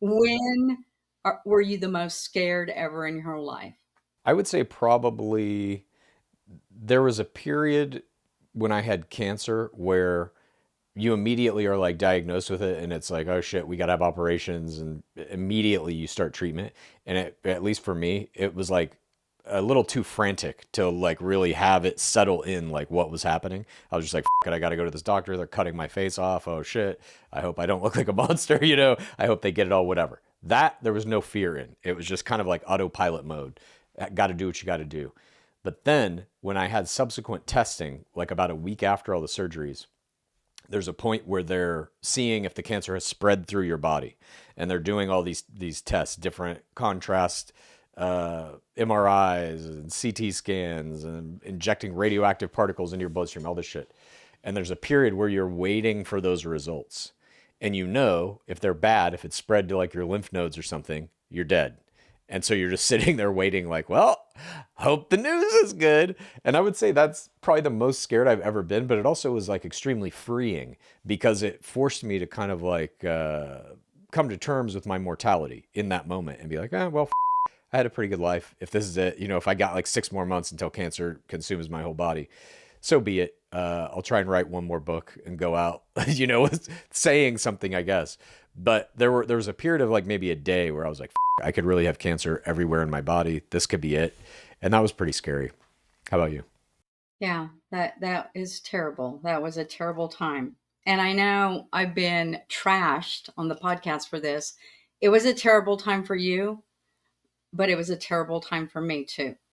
When were you the most scared ever in your whole life? I would say probably there was a period when I had cancer where you immediately are like diagnosed with it and it's like, oh shit, we got to have operations, and immediately you start treatment. And at least for me, it was like a little too frantic to like really have it settle in like what was happening. I was just like, F it, I got to go to this doctor. They're cutting my face off. Oh shit. I hope I don't look like a monster, you know? I hope they get it all, whatever. That there was no fear in. It was just kind of like autopilot mode. Got to do what you got to do. But then when I had subsequent testing, like about a week after all the surgeries, there's a point where they're seeing if the cancer has spread through your body, and they're doing all these tests, different contrast MRIs and CT scans, and injecting radioactive particles into your bloodstream, all this shit. And there's a period where you're waiting for those results, and you know if they're bad, if it's spread to like your lymph nodes or something, you're dead. And so you're just sitting there waiting, like, well, hope the news is good. And I would say that's probably the most scared I've ever been, but it also was like extremely freeing because it forced me to kind of like come to terms with my mortality in that moment and be like, well, I had a pretty good life. If this is it, you know, if I got like 6 more months until cancer consumes my whole body, so be it. I'll try and write one more book and go out, you know, saying something, I guess. But there was a period of like maybe a day where I was like, I could really have cancer everywhere in my body. This could be it, and that was pretty scary. How about you? Yeah, that is terrible. That was a terrible time. And I know I've been trashed on the podcast for this. It was a terrible time for you, but it was a terrible time for me too.